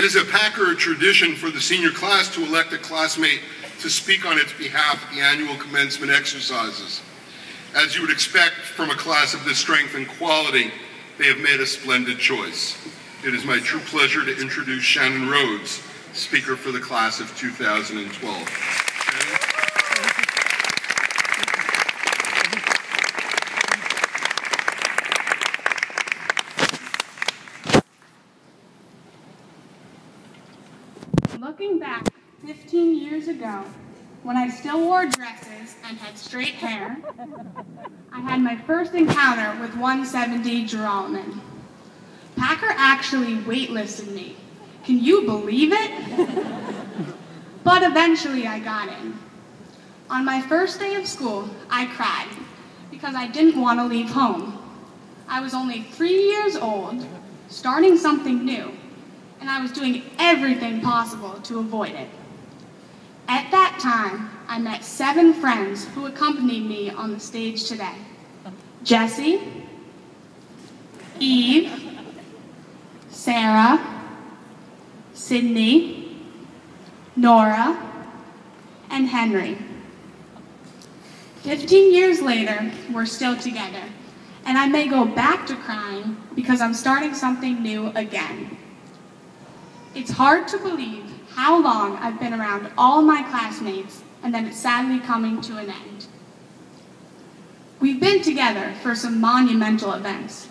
is a Packer tradition for the senior class to elect a classmate to speak on its behalf at the annual commencement exercises. As you would expect from a class of this strength and quality, they have made a splendid choice. It is my true pleasure to introduce Shannon Rhodes, speaker for the class of 2012. Shannon? Looking back 15 years ago, when I still wore dresses and had straight hair, I had my first encounter with 170 Geralman. Packer actually waitlisted me. Can you believe it? But eventually I got in. On my first day of school, I cried because I didn't want to leave home. I was only 3 years old, starting something new, and I was doing everything possible to avoid it. At that time, I met 7 friends who accompanied me on the stage today. Jessie, Eve, Sarah, Sydney, Nora, and Henry. 15 years later, we're still together, and I may go back to crying because I'm starting something new again. It's hard to believe how long I've been around all my classmates and that it's sadly coming to an end. We've been together for some monumental events.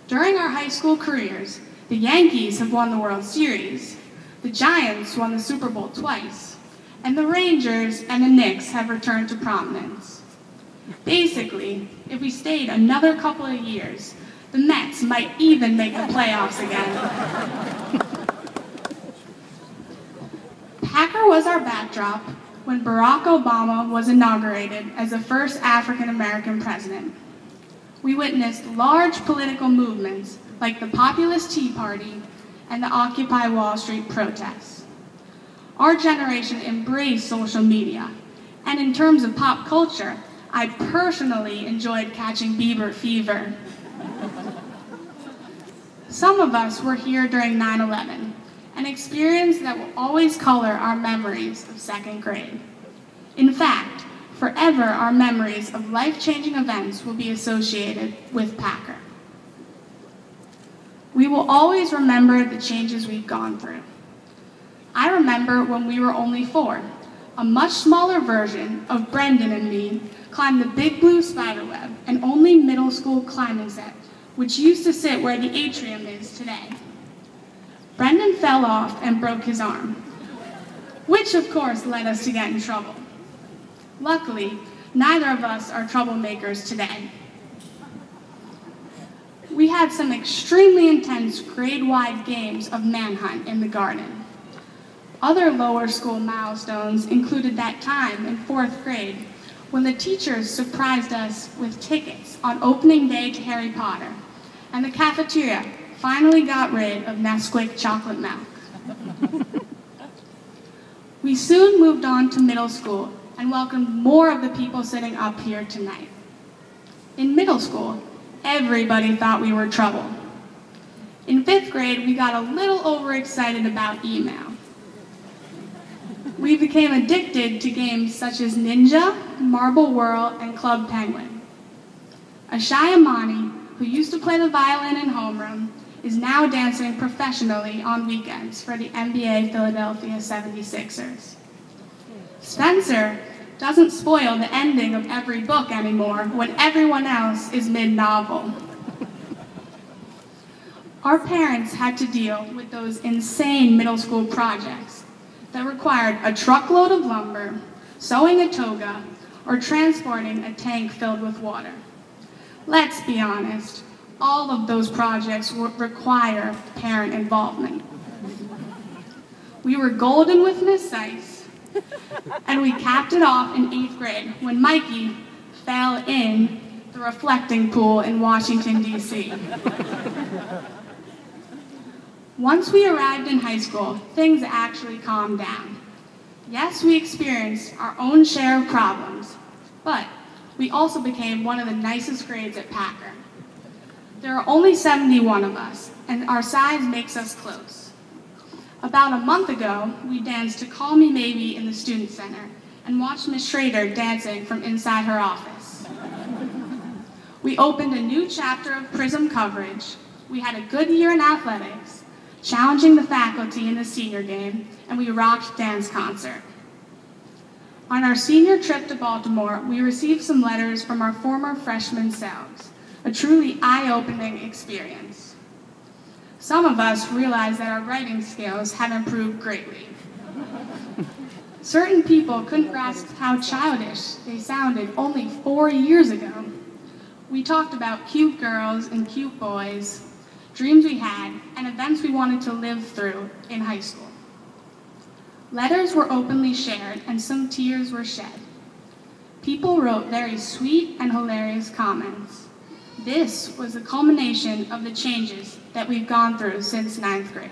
During our high school careers, the Yankees have won the World Series, the Giants won the Super Bowl twice, and the Rangers and the Knicks have returned to prominence. Basically, if we stayed another couple of years, the Mets might even make the playoffs again. Packer was our backdrop when Barack Obama was inaugurated as the first African-American president. We witnessed large political movements like the Populist Tea Party and the Occupy Wall Street protests. Our generation embraced social media, and in terms of pop culture, I personally enjoyed catching Bieber fever. Some of us were here during 9/11, an experience that will always color our memories of 2nd grade. In fact, forever our memories of life-changing events will be associated with Packer. We will always remember the changes we've gone through. I remember when we were only 4, a much smaller version of Brendan and me climbed the big blue spiderweb, an only middle school climbing set, which used to sit where the atrium is today. Brendan fell off and broke his arm, which of course led us to get in trouble. Luckily, neither of us are troublemakers today. We had some extremely intense grade-wide games of manhunt in the garden. Other lower school milestones included that time in 4th grade when the teachers surprised us with tickets on opening day to Harry Potter, and the cafeteria finally got rid of Nesquik chocolate milk. We soon moved on to middle school and welcomed more of the people sitting up here tonight. In middle school, everybody thought we were trouble. In 5th grade, we got a little overexcited about email. We became addicted to games such as Ninja, Marble Whirl, and Club Penguin. Ashaya Mani, who used to play the violin in homeroom, is now dancing professionally on weekends for the NBA Philadelphia 76ers. Spencer doesn't spoil the ending of every book anymore when everyone else is mid-novel. Our parents had to deal with those insane middle school projects that required a truckload of lumber, sewing a toga, or transporting a tank filled with water. Let's be honest, all of those projects require parent involvement. We were golden with Miss Seiss, and we capped it off in 8th grade when Mikey fell in the reflecting pool in Washington, D.C. Once we arrived in high school, things actually calmed down. Yes, we experienced our own share of problems, but we also became one of the nicest grades at Packer. There are only 71 of us, and our size makes us close. About a month ago, we danced to Call Me Maybe in the Student Center and watched Miss Schrader dancing from inside her office. We opened a new chapter of Prism coverage. We had a good year in athletics, challenging the faculty in the senior game, and we rocked dance concert. On our senior trip to Baltimore, we received some letters from our former freshman selves, a truly eye-opening experience. Some of us realized that our writing skills have improved greatly. Certain people couldn't grasp how childish they sounded only 4 years ago. We talked about cute girls and cute boys, dreams we had, and events we wanted to live through in high school. Letters were openly shared, and some tears were shed. People wrote very sweet and hilarious comments. This was the culmination of the changes that we've gone through since 9th grade.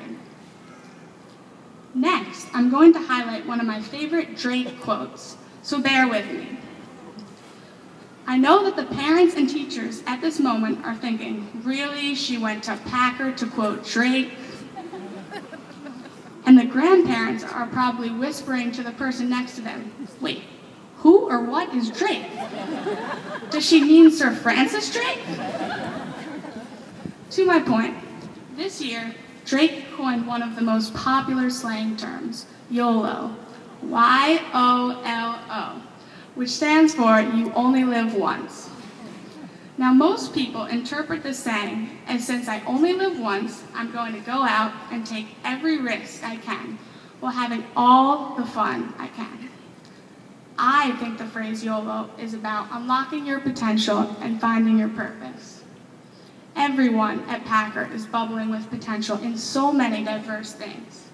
Next, I'm going to highlight one of my favorite Drake quotes, so bear with me. I know that the parents and teachers at this moment are thinking, really, she went to Packer to quote Drake? And the grandparents are probably whispering to the person next to them, wait, who or what is Drake? Does she mean Sir Francis Drake? To my point, this year, Drake coined one of the most popular slang terms, YOLO, Y-O-L-O, which stands for You Only Live Once. Now, most people interpret this saying as since I only live once, I'm going to go out and take every risk I can while having all the fun I can. I think the phrase YOLO is about unlocking your potential and finding your purpose. Everyone at Packer is bubbling with potential in so many diverse things.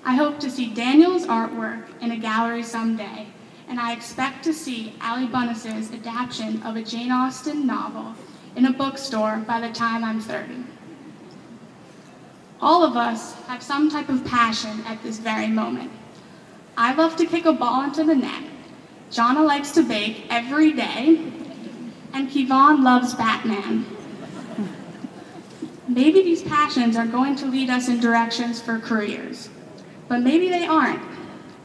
I hope to see Daniel's artwork in a gallery someday, and I expect to see Ali Bunnis's adaptation of a Jane Austen novel in a bookstore by the time I'm 30. All of us have some type of passion at this very moment. I love to kick a ball into the net. Jonna likes to bake every day, and Kevon loves Batman. Maybe these passions are going to lead us in directions for careers, but maybe they aren't.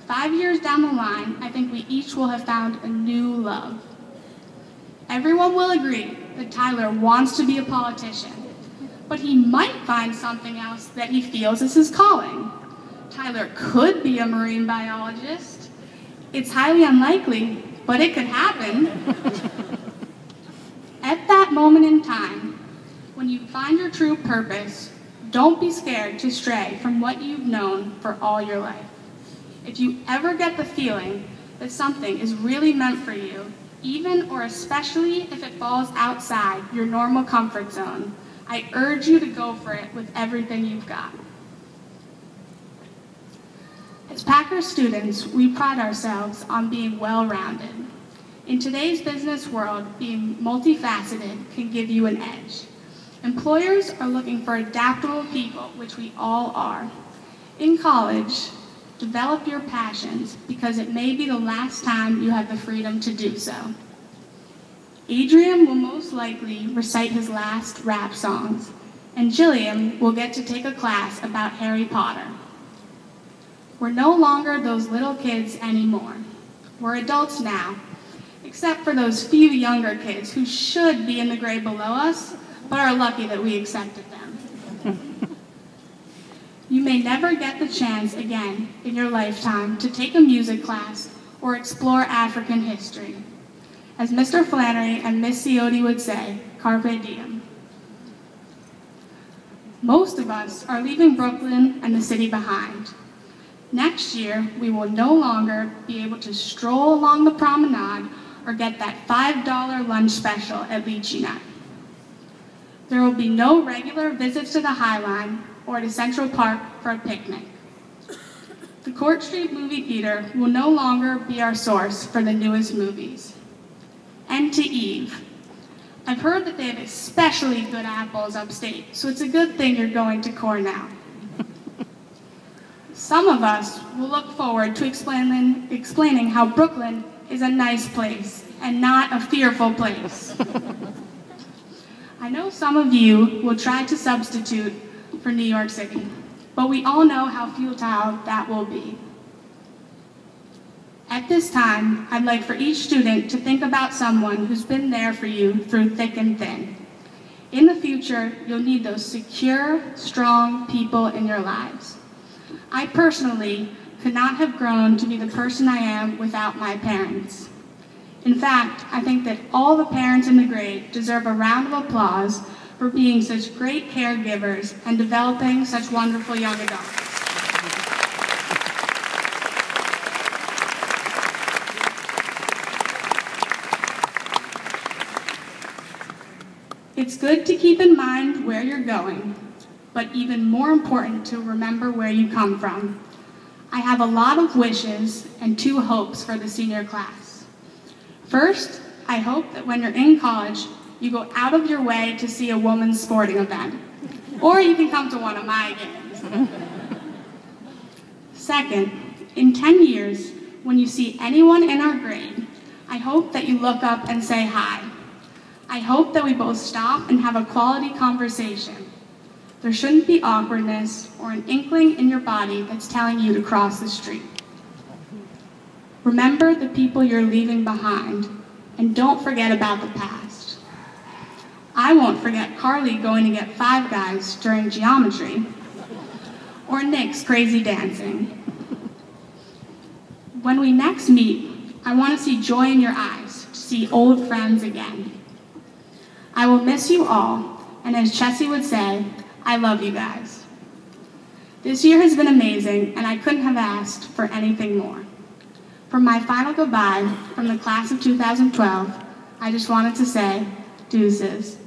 5 years down the line, I think we each will have found a new love. Everyone will agree that Tyler wants to be a politician, but he might find something else that he feels is his calling. Tyler could be a marine biologist. It's highly unlikely, but it could happen. At that moment in time, when you find your true purpose, don't be scared to stray from what you've known for all your life. If you ever get the feeling that something is really meant for you, even or especially if it falls outside your normal comfort zone, I urge you to go for it with everything you've got. As Packer students, we pride ourselves on being well-rounded. In today's business world, being multifaceted can give you an edge. Employers are looking for adaptable people, which we all are. In college, develop your passions because it may be the last time you have the freedom to do so. Adrian will most likely recite his last rap songs, and Jillian will get to take a class about Harry Potter. We're no longer those little kids anymore. We're adults now, except for those few younger kids who should be in the grade below us, but are lucky that we accepted them. You may never get the chance again in your lifetime to take a music class or explore African history. As Mr. Flannery and Miss Ciotti would say, carpe diem. Most of us are leaving Brooklyn and the city behind. Next year, we will no longer be able to stroll along the promenade or get that $5 lunch special at Lychee Nut. There will be no regular visits to the High Line or to Central Park for a picnic. The Court Street Movie Theater will no longer be our source for the newest movies. And to Eve, I've heard that they have especially good apples upstate, so it's a good thing you're going to Cornell. Some of us will look forward to explaining how Brooklyn is a nice place and not a fearful place. I know some of you will try to substitute for New York City. but we all know how futile that will be. At this time, I'd like for each student to think about someone who's been there for you through thick and thin. In the future, you'll need those secure, strong people in your lives. I personally could not have grown to be the person I am without my parents. In fact, I think that all the parents in the grade deserve a round of applause for being such great caregivers and developing such wonderful young adults. It's good to keep in mind where you're going, but even more important to remember where you come from. I have a lot of wishes and 2 hopes for the senior class. First, I hope that when you're in college, you go out of your way to see a women's sporting event, or you can come to one of my games. Second, in 10 years, when you see anyone in our grade, I hope that you look up and say hi. I hope that we both stop and have a quality conversation. There shouldn't be awkwardness or an inkling in your body that's telling you to cross the street. Remember the people you're leaving behind, and don't forget about the past. I won't forget Carly going to get Five Guys during geometry, or Nick's crazy dancing. When we next meet, I want to see joy in your eyes, to see old friends again. I will miss you all, and as Chessie would say, I love you guys. This year has been amazing, and I couldn't have asked for anything more. For my final goodbye from the class of 2012, I just wanted to say, deuces.